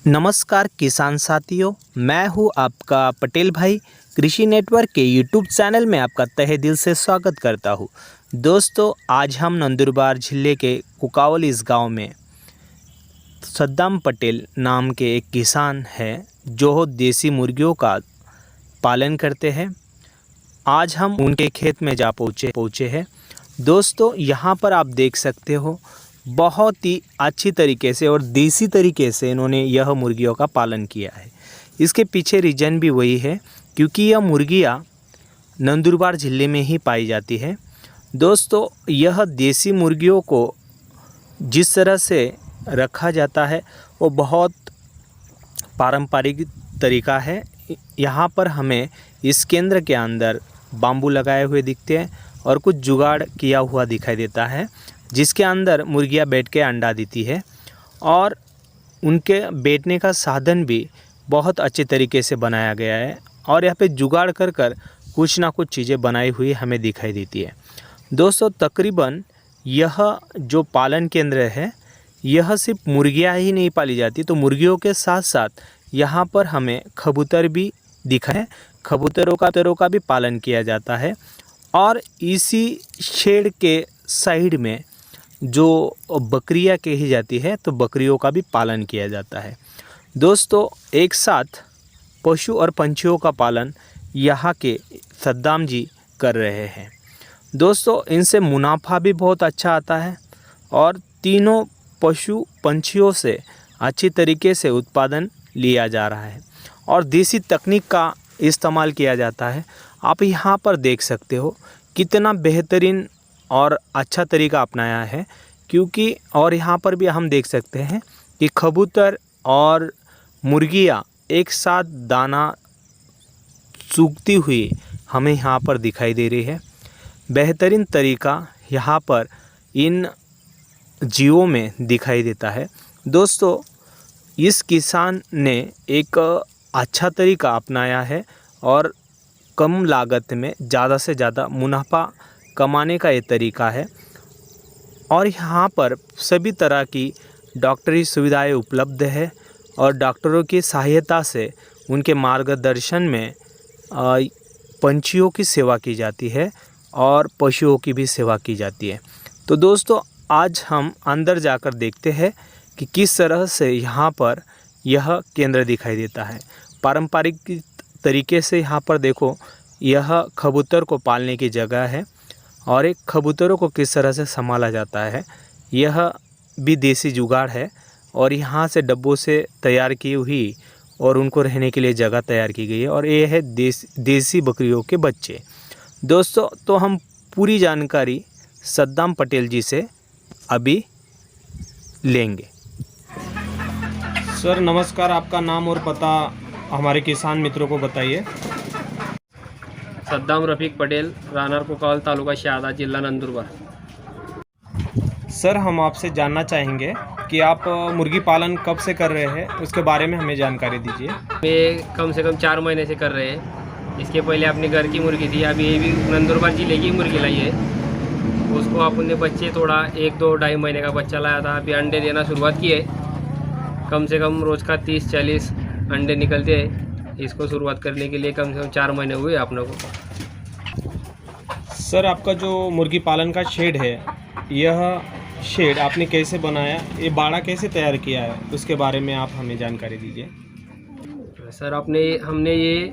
नमस्कार किसान साथियों, मैं हूं आपका पटेल भाई। कृषि नेटवर्क के यूट्यूब चैनल में आपका तहे दिल से स्वागत करता हूं। दोस्तों, आज हम नंदुरबार जिले के कुकावल इस गांव में सद्दाम पटेल नाम के एक किसान हैं जो देसी मुर्गियों का पालन करते हैं। आज हम उनके खेत में जा पहुँचे हैं। दोस्तों, यहाँ पर आप देख सकते हो, बहुत ही अच्छी तरीके से और देसी तरीके से इन्होंने यह मुर्गियों का पालन किया है। इसके पीछे रीज़न भी वही है क्योंकि यह मुर्गियाँ नंदुरबार ज़िले में ही पाई जाती है। दोस्तों, यह देसी मुर्गियों को जिस तरह से रखा जाता है वो बहुत पारंपरिक तरीका है। यहाँ पर हमें इस केंद्र के अंदर बाम्बू लगाए हुए दिखते हैं और कुछ जुगाड़ किया हुआ दिखाई देता है जिसके अंदर मुर्गियाँ बैठ के अंडा देती है और उनके बैठने का साधन भी बहुत अच्छे तरीके से बनाया गया है और यहाँ पे जुगाड़ कर कुछ ना कुछ चीज़ें बनाई हुई हमें दिखाई देती है। दोस्तों, तकरीबन यह जो पालन केंद्र है यह सिर्फ मुर्गियाँ ही नहीं पाली जाती, तो मुर्गियों के साथ साथ यहाँ पर हमें कबूतर भी दिखा है। कबूतरों का भी पालन किया जाता है और इसी शेड के साइड में जो बकरियां कही जाती है तो बकरियों का भी पालन किया जाता है। दोस्तों, एक साथ पशु और पंछियों का पालन यहाँ के सद्दाम जी कर रहे हैं। दोस्तों, इनसे मुनाफा भी बहुत अच्छा आता है और तीनों पशु पंछियों से अच्छी तरीके से उत्पादन लिया जा रहा है और देसी तकनीक का इस्तेमाल किया जाता है। आप यहाँ पर देख सकते हो कितना बेहतरीन और अच्छा तरीका अपनाया है क्योंकि और यहाँ पर भी हम देख सकते हैं कि कबूतर और मुर्गियाँ एक साथ दाना चुगती हुई हमें यहाँ पर दिखाई दे रही है। बेहतरीन तरीका यहाँ पर इन जीवों में दिखाई देता है। दोस्तों, इस किसान ने एक अच्छा तरीका अपनाया है और कम लागत में ज़्यादा से ज़्यादा मुनाफा कमाने का ये तरीका है और यहाँ पर सभी तरह की डॉक्टरी सुविधाएं उपलब्ध है और डॉक्टरों की सहायता से उनके मार्गदर्शन में पंछियों की सेवा की जाती है और पशुओं की भी सेवा की जाती है। तो दोस्तों, आज हम अंदर जाकर देखते हैं कि किस तरह से यहाँ पर यह केंद्र दिखाई देता है। पारंपरिक तरीके से यहाँ पर देखो, यह कबूतर को पालने की जगह है और एक कबूतरों को किस तरह से संभाला जाता है यह भी देसी जुगाड़ है और यहाँ से डब्बों से तैयार की हुई और उनको रहने के लिए जगह तैयार की गई है और ये है देसी बकरियों के बच्चे। दोस्तों, तो हम पूरी जानकारी सद्दाम पटेल जी से अभी लेंगे। सर नमस्कार, आपका नाम और पता हमारे किसान मित्रों को बताइए। सद्दाम रफीक पटेल, राहणार कुकावल, तालुका शहादा, जिला नंदुरबार। सर, हम आपसे जानना चाहेंगे कि आप मुर्गी पालन कब से कर रहे हैं, उसके बारे में हमें जानकारी दीजिए। मैं कम से कम 4 महीने से कर रहे हैं। इसके पहले अपने घर की मुर्गी थी, अभी ये भी नंदुरबार जिले की मुर्गी लाई है। उसको अपने बच्चे थोड़ा 1-2-2.5 महीने का बच्चा लाया था, अभी अंडे देना शुरुआत की है। कम से कम रोज़ का 30-40 अंडे निकलते हैं। इसको शुरुआत करने के लिए कम से कम 4 महीने हुए अपने को। सर, आपका जो मुर्गी पालन का शेड है, यह शेड आपने कैसे बनाया, ये बाड़ा कैसे तैयार किया है, उसके बारे में आप हमें जानकारी दीजिए। सर, हमने ये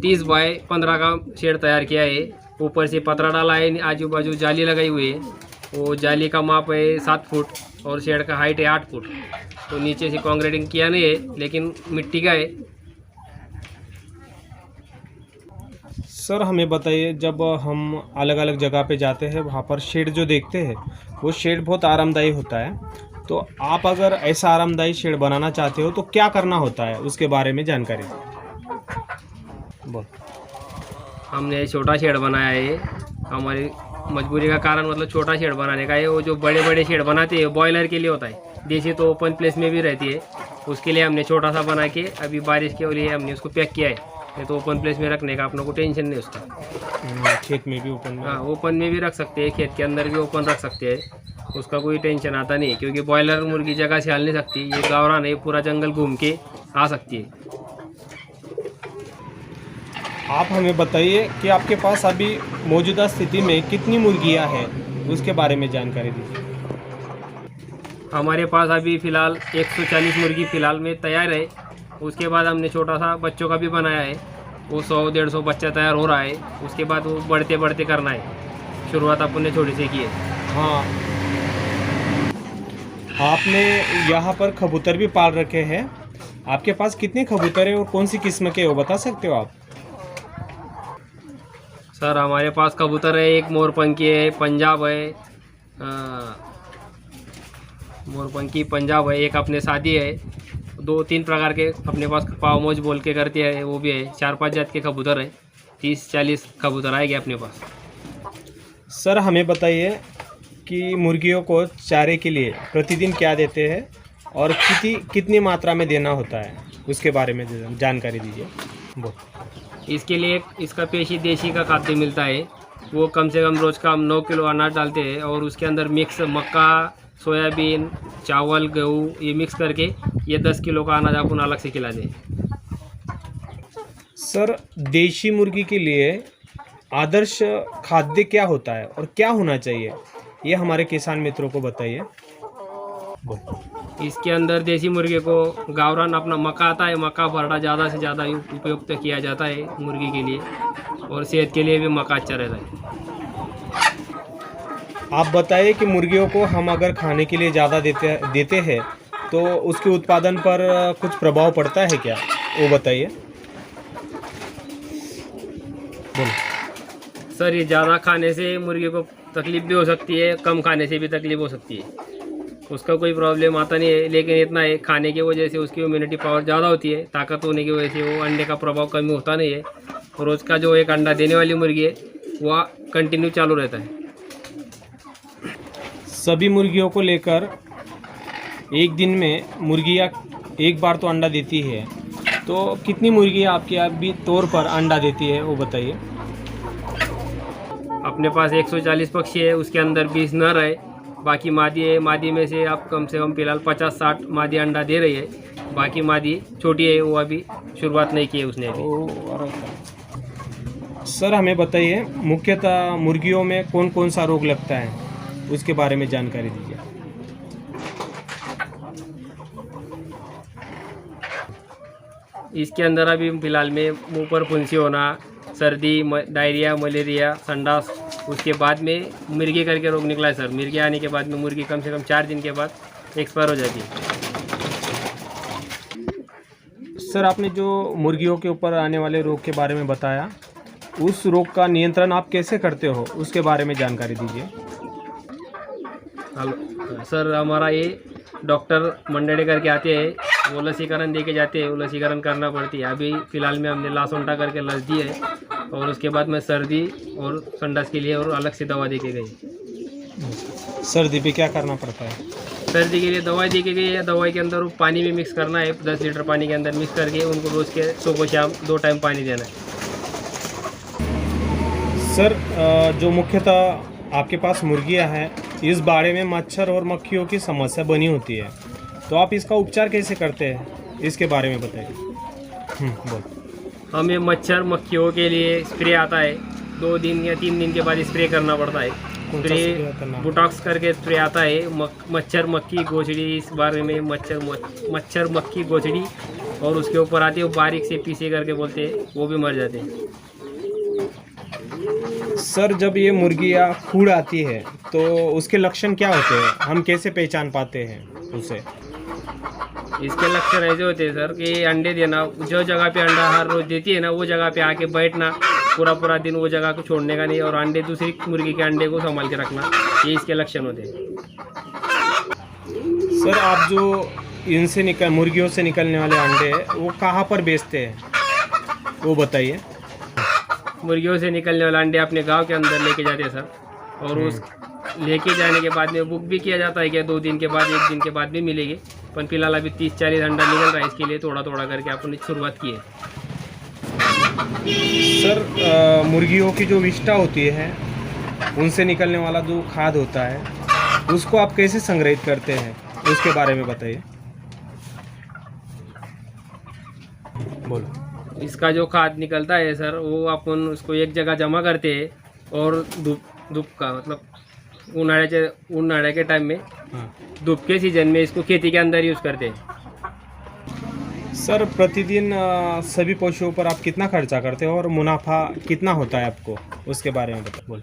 30 बाय 15 का शेड तैयार किया है। ऊपर से पतरा डाला है, आजू बाजू जाली लगाई हुई है। वो जाली का माप है 7 फुट और शेड का हाइट है 8 फुट। तो नीचे से कंक्रीटिंग किया नहीं है, लेकिन मिट्टी का है। सर, हमें बताइए, जब हम अलग अलग जगह पे जाते हैं वहाँ पर शेड जो देखते हैं वो शेड बहुत आरामदायी होता है, तो आप अगर ऐसा आरामदायी शेड बनाना चाहते हो तो क्या करना होता है, उसके बारे में जानकारी बोल। हमने छोटा शेड बनाया है, हमारी मजबूरी का कारण मतलब छोटा शेड बनाने का है। वो जो बड़े बड़े शेड बनाते हैं बॉयलर के लिए होता है, देसी तो ओपन प्लेस में भी रहती है। उसके लिए हमने छोटा सा बना के अभी बारिश के लिए हमने उसको पैक किया है। नहीं तो ओपन प्लेस में रखने का अपने को टेंशन नहीं उसका। खेत में भी ओपन में, हाँ, ओपन में भी रख सकते हैं, खेत के अंदर भी ओपन रख सकते हैं। उसका कोई टेंशन आता नहीं है, क्योंकि बॉयलर मुर्गी जगह से हिल नहीं सकती, ये गावरान है, पूरा जंगल घूम के आ सकती है। आप हमें बताइए कि आपके पास अभी मौजूदा स्थिति में कितनी मुर्गियां हैं, उसके बारे में जानकारी दीजिए। हमारे पास अभी फ़िलहाल 140 मुर्गी फ़िलहाल में तैयार है। उसके बाद हमने छोटा सा बच्चों का भी बनाया है, वो 100-150 बच्चा तैयार हो रहा है। उसके बाद वो बढ़ते बढ़ते करना है, शुरुआत अपने छोटे से की है। हाँ, आपने यहाँ पर कबूतर भी पाल रखे हैं। आपके पास कितने कबूतर हैं और कौन सी किस्म के हो, बता सकते हो आप? सर हमारे पास कबूतर है, एक मोरपंखी है, पंजाब है, मोरपंखी पंजाब है, एक अपने शादी है, 2-3 प्रकार के अपने पास पाव मोज बोल के करते हैं, वो भी है। 4-5 जात के कबूतर है, 30-40 कबूतर आएंगे अपने पास। सर हमें बताइए कि मुर्गियों को चारे के लिए प्रतिदिन क्या देते हैं और कितनी मात्रा में देना होता है, उसके बारे में जानकारी दीजिए। वो इसके लिए इसका पेशी देसी का खाद्य मिलता है, वो कम से कम रोज़ का हम 9 किलो अनाज डालते हैं, और उसके अंदर मिक्स मक्का, सोयाबीन, चावल, गेहूँ ये मिक्स करके ये 10 किलो का अनाज अपन अलग से खिला दें। सर देशी मुर्गी के लिए आदर्श खाद्य क्या होता है और क्या होना चाहिए, ये हमारे किसान मित्रों को बताइए। इसके अंदर देसी मुर्गे को गावरान अपना मक्का आता है, मक्का भरड़ा ज़्यादा से ज़्यादा उपयुक्त किया जाता है मुर्गी के लिए, और सेहत के लिए भी मक्का अच्छा रहता है। आप बताइए कि मुर्गियों को हम अगर खाने के लिए ज़्यादा देते हैं तो उसके उत्पादन पर कुछ प्रभाव पड़ता है क्या, वो बताइए। बोलो। सर ये ज़्यादा खाने से मुर्गी को तकलीफ भी हो सकती है, कम खाने से भी तकलीफ हो सकती है, उसका कोई प्रॉब्लम आता नहीं है। लेकिन इतना है, खाने की वजह से उसकी इम्यूनिटी पावर ज़्यादा होती है, ताकत होने की वजह से वो अंडे का प्रभाव कमी होता नहीं है। रोज़ का जो एक अंडा देने वाली मुर्गी है वह कंटिन्यू चालू रहता है। सभी मुर्गियों को लेकर एक दिन में मुर्गियाँ एक बार तो अंडा देती है, तो कितनी मुर्गियाँ आपके अभी तौर पर अंडा देती है, वो बताइए। अपने पास 140 पक्षी है, उसके अंदर 20 नर है, बाकी मादी है। मादी में से आप कम से कम फिलहाल 50-60 मादी अंडा दे रही है, बाकी मादी छोटी है, वो अभी शुरुआत नहीं की है उसने अभी। सर हमें बताइए मुख्यतः मुर्गियों में कौन कौन सा रोग लगता है, उसके बारे में जानकारी दीजिए। इसके अंदर अभी फिलहाल में मुंह पर फुंसी होना, सर्दी, डायरिया, मलेरिया, संडास, उसके बाद में मिर्गी करके रोग निकला है सर। मिर्गी आने के बाद में मुर्गी कम से कम 4 दिन के बाद एक्सपायर हो जाती है। सर आपने जो मुर्गियों के ऊपर आने वाले रोग के बारे में बताया, उस रोग का नियंत्रण आप कैसे करते हो, उसके बारे में जानकारी दीजिए। सर हमारा ये डॉक्टर मंडड़े करके आते हैं, वो लसीकरण दे के जाते हैं, वो लसीकरण करना पड़ती है। अभी फ़िलहाल में हमने लासोंटा करके लस दी है, और उसके बाद में सर्दी और संडास के लिए और अलग से दवा दे के गई। सर्दी पे क्या करना पड़ता है? सर्दी के लिए दवाई दी के गई है, दवाई के अंदर पानी भी मिक्स करना है, 10 लीटर पानी के अंदर मिक्स करके उनको रोज़ के सुबह शाम 2 टाइम पानी देना है। सर जो मुख्यतः आपके पास मुर्गियां हैं, इस बाड़े में मच्छर और मक्खियों की समस्या बनी होती है, तो आप इसका उपचार कैसे करते हैं, इसके बारे में बताइए। बोल। हमें मच्छर मक्खियों के लिए स्प्रे आता है, 2 दिन या 3 दिन के बाद स्प्रे करना पड़ता है। स्प्रे बुटॉक्स करके स्प्रे आता है, मच्छर मक्खी गोचड़ी, इस बारे में मच्छर मक्खी गोचड़ी, और उसके ऊपर आती है वो बारीक से पीसे करके बोलते हैं, वो भी मर जाते हैं। सर जब ये मुर्गियाँ फूड आती है तो उसके लक्षण क्या होते हैं, हम कैसे पहचान पाते हैं उसे? इसके लक्षण ऐसे होते हैं सर कि अंडे देना, जो जगह पे अंडा हर रोज़ देती है ना, वो जगह पे आके बैठना, पूरा दिन वो जगह को छोड़ने का नहीं, और अंडे दूसरी मुर्गी के अंडे को संभाल के रखना, ये इसके लक्षण होते हैं। सर आप जो मुर्गियों से निकलने वाले अंडे वो कहाँ पर बेचते हैं, वो बताइए। मुर्गियों से निकलने वाला अंडे अपने गांव के अंदर लेके जाते हैं सर, और उस लेके जाने के बाद में बुक भी किया जाता है कि 2 दिन के बाद 1 दिन के बाद भी मिलेगी, पर फिलहाल अभी 30-40 अंडा निकल रहा है, इसके लिए थोड़ा करके आपने शुरुआत की है। सर मुर्गियों की जो विष्ठा होती है, उनसे निकलने वाला जो खाद होता है, उसको आप कैसे संग्रहित करते हैं उसके बारे में बताइए। बोलो। इसका जो खाद निकलता है सर, वो अपन उसको एक जगह जमा करते हैं और धूप का मतलब उन्हाळ्या के टाइम में, हाँ। धूप के सीजन में इसको खेती के अंदर यूज़ करते हैं। सर प्रतिदिन सभी पशुओं पर आप कितना खर्चा करते हो और मुनाफा कितना होता है आपको, उसके बारे में बताइए। बोलो।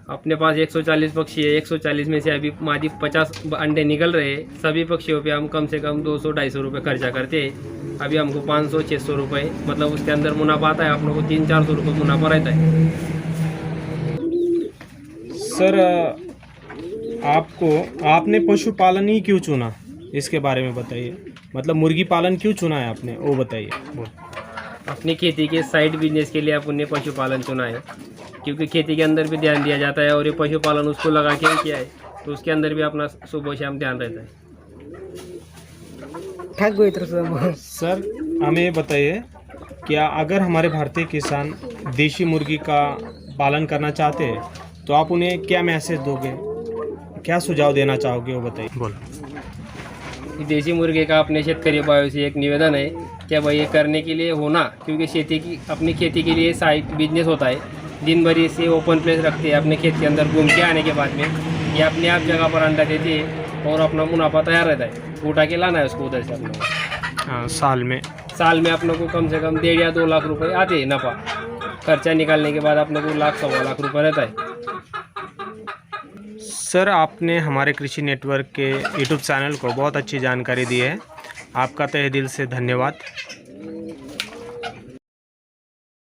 अपने पास 140 पक्षी है, 140 में से अभी मादी 50 अंडे निकल रहे हैं। सभी पक्षियों पे हम कम से कम 200-250 रुपये खर्चा करते हैं। अभी हमको 500-600 रुपये मतलब उसके अंदर मुनाफा आता है। आप लोगों को 300-400 रुपये मुनाफा रहता है। सर आपने पशुपालन ही क्यों चुना, इसके बारे में बताइए। मतलब मुर्गी पालन क्यों चुना है आपने, वो बताइए। अपनी खेती के साइड बिजनेस के लिए अपन ने पशुपालन चुना है, क्योंकि खेती के अंदर भी ध्यान दिया जाता है और ये पशुपालन उसको लगा के ही किया है, तो उसके अंदर भी अपना सुबह शाम ध्यान रहता है। सर हमें ये बताइए, क्या अगर हमारे भारतीय किसान देशी मुर्गी का पालन करना चाहते हैं तो आप उन्हें क्या मैसेज दोगे, क्या सुझाव देना चाहोगे, वो बताइए। बोलो। देशी मुर्गे का अपने शेतकरी भाइयों से एक निवेदन है कि भाई ये करने के लिए होना, क्योंकि अपनी खेती के लिए साइड बिजनेस होता है। दिन भर इसे ओपन प्लेस रखते हैं, अपने खेत के अंदर घूम के आने के बाद में ये अपने आप जगह पर अंडा देती है और अपना मुनाफा तैयार रहता है। उठा के लाना है उसको उधर से अपने को। हाँ, साल में अपने को कम से कम 1.5 या 2 लाख रुपए आते हैं नफ़ा। खर्चा निकालने के बाद अपने को 1-1.25 लाख रुपए रहता है। सर आपने हमारे कृषि नेटवर्क के यूट्यूब चैनल को बहुत अच्छी जानकारी दी है, आपका तहे दिल से धन्यवाद।